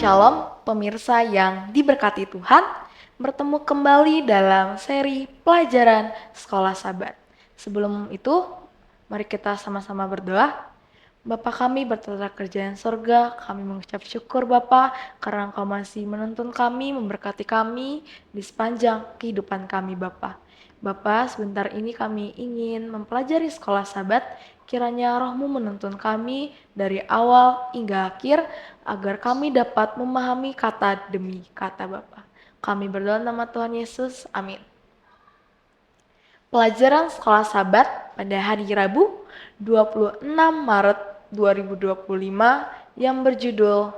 Shalom, pemirsa yang diberkati Tuhan, bertemu kembali dalam seri pelajaran Sekolah Sabat. Sebelum itu, mari kita sama-sama berdoa. Bapa kami bertata kerja yang surga, kami mengucap syukur Bapa karena Engkau masih menuntun kami, memberkati kami di sepanjang kehidupan kami Bapa. Bapa, sebentar ini kami ingin mempelajari Sekolah Sabat, kiranya Roh-Mu menuntun kami dari awal hingga akhir, agar kami dapat memahami kata demi kata Bapa. Kami berdoa nama Tuhan Yesus, amin. Pelajaran Sekolah Sabat pada hari Rabu 26 Maret 2025 yang berjudul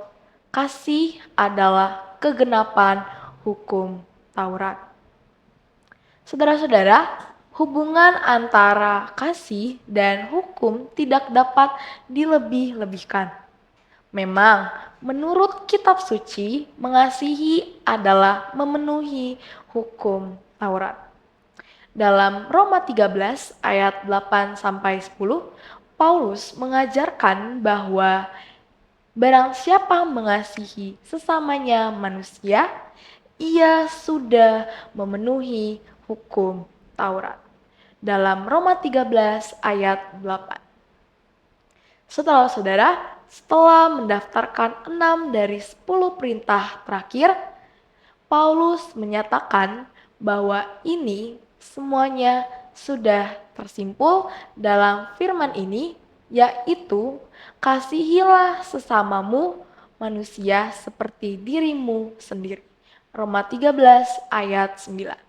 Kasih adalah Kegenapan Hukum Taurat. Saudara-saudara, hubungan antara kasih dan hukum tidak dapat dilebih-lebihkan. Memang, menurut kitab suci, mengasihi adalah memenuhi hukum Taurat. Dalam Roma 13 ayat 8-10, Paulus mengajarkan bahwa barang siapa mengasihi sesamanya manusia, ia sudah memenuhi hukum Taurat. Dalam Roma 13 ayat 8. Saudara-saudara, setelah mendaftarkan 6 dari 10 perintah terakhir, Paulus menyatakan bahwa ini semuanya sudah tersimpul dalam firman ini, yaitu kasihilah sesamamu manusia seperti dirimu sendiri. Roma 13 ayat 9.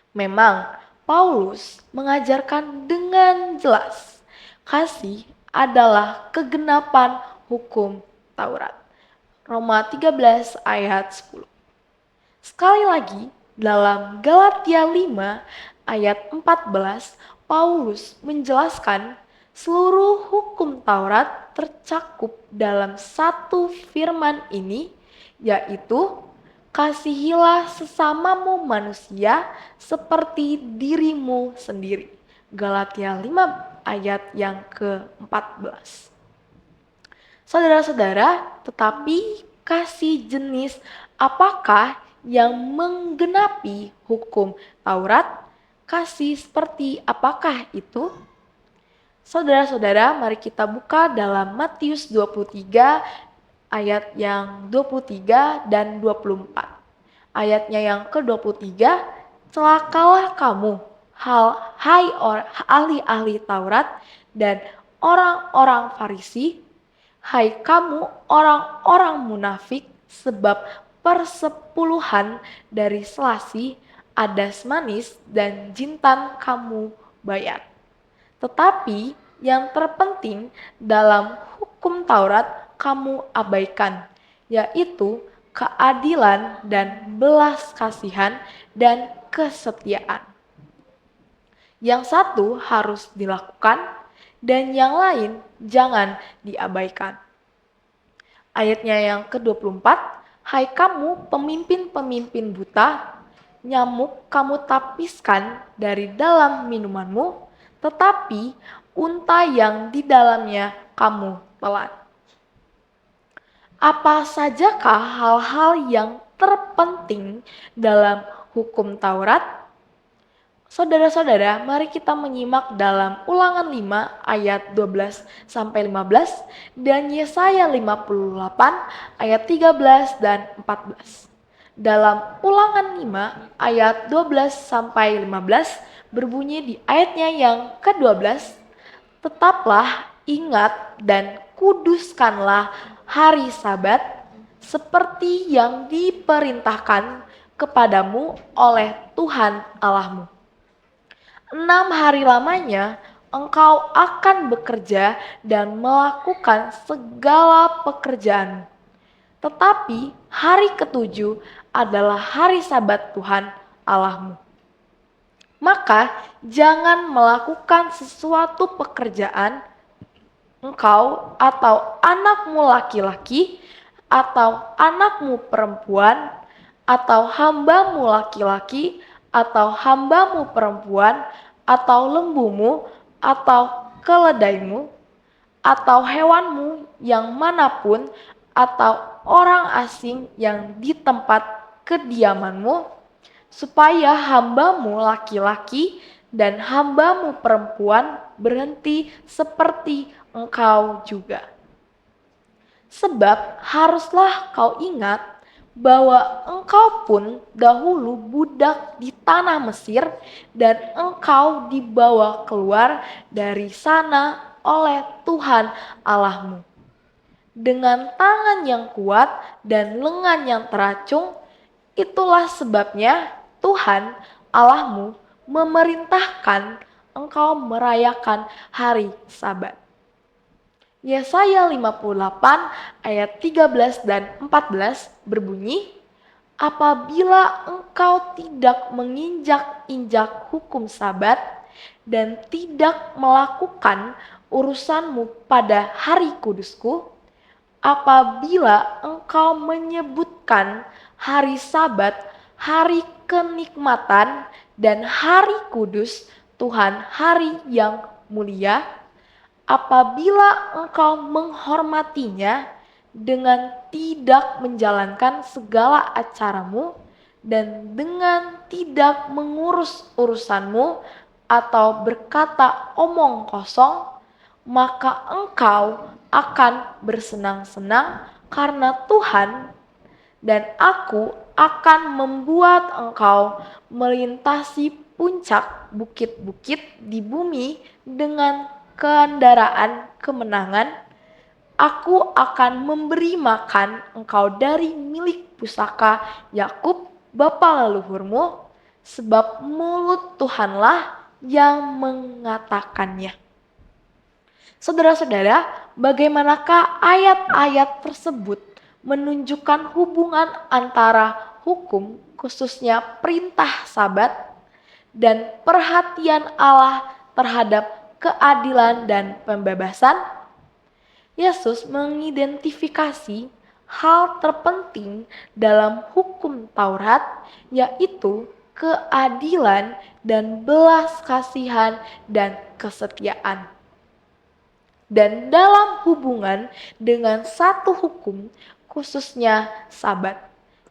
Memang Paulus mengajarkan dengan jelas kasih adalah kegenapan hukum Taurat. Roma 13 ayat 10. Sekali lagi, dalam Galatia 5 ayat 14, Paulus menjelaskan seluruh hukum Taurat tercakup dalam satu firman ini, yaitu kasihilah sesamamu manusia seperti dirimu sendiri. Galatia 5 ayat yang ke-14. Saudara-saudara, tetapi kasih jenis apakah yang menggenapi hukum Taurat? Kasih seperti apakah itu? Saudara-saudara, mari kita buka dalam Matius 23 ayat yang 23 dan 24. Ayatnya yang ke-23, celakalah kamu, hai ahli-ahli Taurat dan orang-orang Farisi, hai kamu orang-orang munafik, sebab persepuluhan dari selasi, adas manis, dan jintan kamu bayar. Tetapi yang terpenting dalam hukum Taurat kamu abaikan, yaitu keadilan dan belas kasihan dan kesetiaan. Yang satu harus dilakukan dan yang lain jangan diabaikan. Ayatnya yang ke-24, hai kamu pemimpin-pemimpin buta, nyamuk kamu tapiskan dari dalam minumanmu, tetapi unta yang di dalamnya kamu telan. Apa sajakah hal-hal yang terpenting dalam hukum Taurat? Saudara-saudara, mari kita menyimak dalam Ulangan 5 ayat 12-15 dan Yesaya 58 ayat 13 dan 14. Dalam Ulangan 5 ayat 12-15 berbunyi di ayatnya yang ke-12, tetaplah ingat dan kuduskanlah hari Sabat seperti yang diperintahkan kepadamu oleh Tuhan Allahmu. 6 hari lamanya engkau akan bekerja dan melakukan segala pekerjaan. Tetapi hari ke-7 adalah hari Sabat Tuhan Allahmu. Maka jangan melakukan sesuatu pekerjaan engkau atau anakmu laki-laki atau anakmu perempuan atau hambamu laki-laki atau hambamu perempuan atau lembumu atau keledaimu atau hewanmu yang manapun atau orang asing yang di tempat kediamanmu, supaya hambamu laki-laki dan hambamu perempuan berhenti seperti engkau juga. Sebab haruslah kau ingat bahwa engkau pun dahulu budak di tanah Mesir dan engkau dibawa keluar dari sana oleh Tuhan Allahmu. Dengan tangan yang kuat dan lengan yang teracung, itulah sebabnya Tuhan Allahmu memerintahkan engkau merayakan hari Sabat. Yesaya 58 ayat 13 dan 14 berbunyi, apabila engkau tidak menginjak-injak hukum Sabat dan tidak melakukan urusanmu pada hari kudusku, apabila engkau menyebutkan hari Sabat, hari kenikmatan, dan hari kudus Tuhan, hari yang mulia, apabila engkau menghormatinya dengan tidak menjalankan segala acaramu dan dengan tidak mengurus urusanmu atau berkata omong kosong, maka engkau akan bersenang-senang karena Tuhan, dan aku akan membuat engkau melintasi puncak bukit-bukit di bumi dengan kendaraan kemenangan. Aku akan memberi makan engkau dari milik pusaka Yakub bapa leluhurmu, sebab mulut Tuhanlah yang mengatakannya. Saudara-saudara, bagaimanakah ayat-ayat tersebut menunjukkan hubungan antara hukum, khususnya perintah Sabat, dan perhatian Allah terhadap keadilan dan pembebasan? Yesus mengidentifikasi hal terpenting dalam hukum Taurat, yaitu keadilan dan belas kasihan dan kesetiaan. Dan dalam hubungan dengan satu hukum, khususnya Sabat,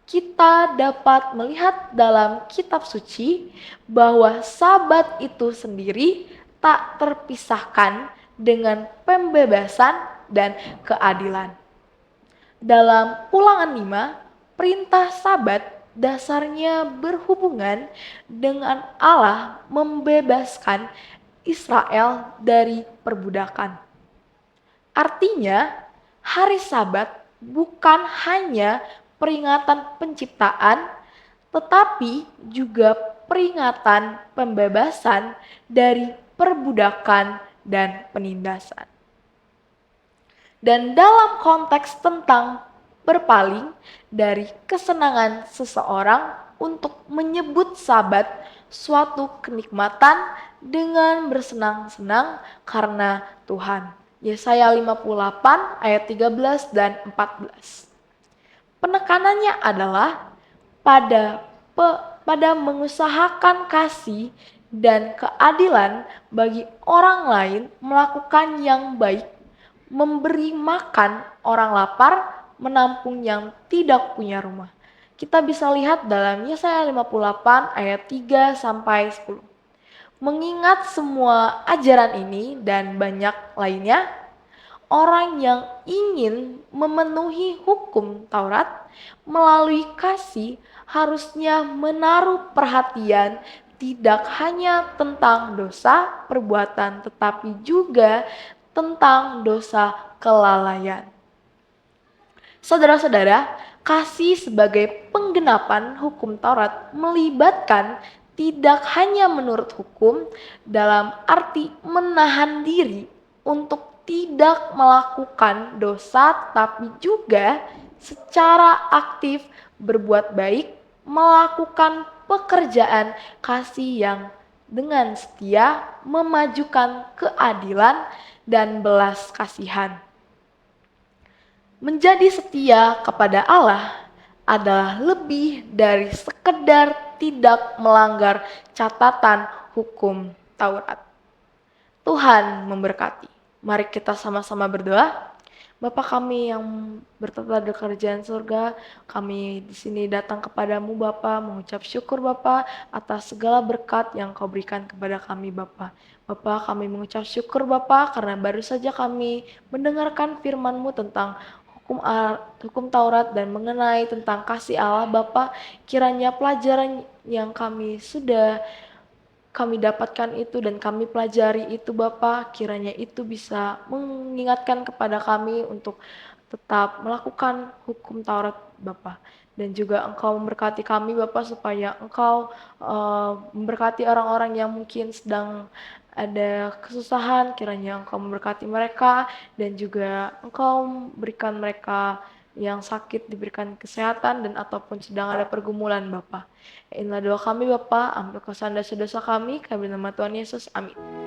kita dapat melihat dalam kitab suci bahwa Sabat itu sendiri tak terpisahkan dengan pembebasan dan keadilan. Dalam Ulangan 5, perintah Sabat dasarnya berhubungan dengan Allah membebaskan Israel dari perbudakan. Artinya, hari Sabat bukan hanya peringatan penciptaan, tetapi juga peringatan pembebasan dari perbudakan dan penindasan. Dan dalam konteks tentang berpaling dari kesenangan seseorang untuk menyebut Sabat suatu kenikmatan dengan bersenang-senang karena Tuhan. Yesaya 58 ayat 13 dan 14. Penekanannya adalah pada mengusahakan kasih dan keadilan bagi orang lain, melakukan yang baik, memberi makan orang lapar, menampung yang tidak punya rumah. Kita bisa lihat dalam Yesaya 58 ayat 3 sampai 10. Mengingat semua ajaran ini dan banyak lainnya, orang yang ingin memenuhi hukum Taurat melalui kasih harusnya menaruh perhatian tidak hanya tentang dosa perbuatan, tetapi juga tentang dosa kelalaian. Saudara-saudara, kasih sebagai penggenapan hukum Taurat melibatkan tidak hanya menurut hukum dalam arti menahan diri untuk tidak melakukan dosa, tapi juga secara aktif berbuat baik, melakukan pekerjaan kasih yang dengan setia memajukan keadilan dan belas kasihan. Menjadi setia kepada Allah adalah lebih dari sekedar tidak melanggar catatan hukum Taurat. Tuhan memberkati. Mari kita sama-sama berdoa. Bapa kami yang bertata di kerajaan surga, kami di sini datang kepadamu Bapa, mengucap syukur Bapa atas segala berkat yang kau berikan kepada kami Bapa. Bapa, kami mengucap syukur Bapa karena baru saja kami mendengarkan firman-Mu tentang hukum Taurat dan mengenai tentang kasih Allah Bapa. Kiranya pelajaran yang kami dapatkan itu dan kami pelajari itu Bapa, kiranya itu bisa mengingatkan kepada kami untuk tetap melakukan hukum Taurat Bapa. Dan juga Engkau memberkati kami Bapa supaya Engkau memberkati orang-orang yang mungkin sedang ada kesusahan, kiranya Engkau memberkati mereka dan juga Engkau berikan mereka yang sakit diberikan kesehatan dan ataupun sedang ada pergumulan Bapa. Inilah doa kami Bapa, ampuni dosa-dosa kami, kami dalam nama Tuhan Yesus, amin.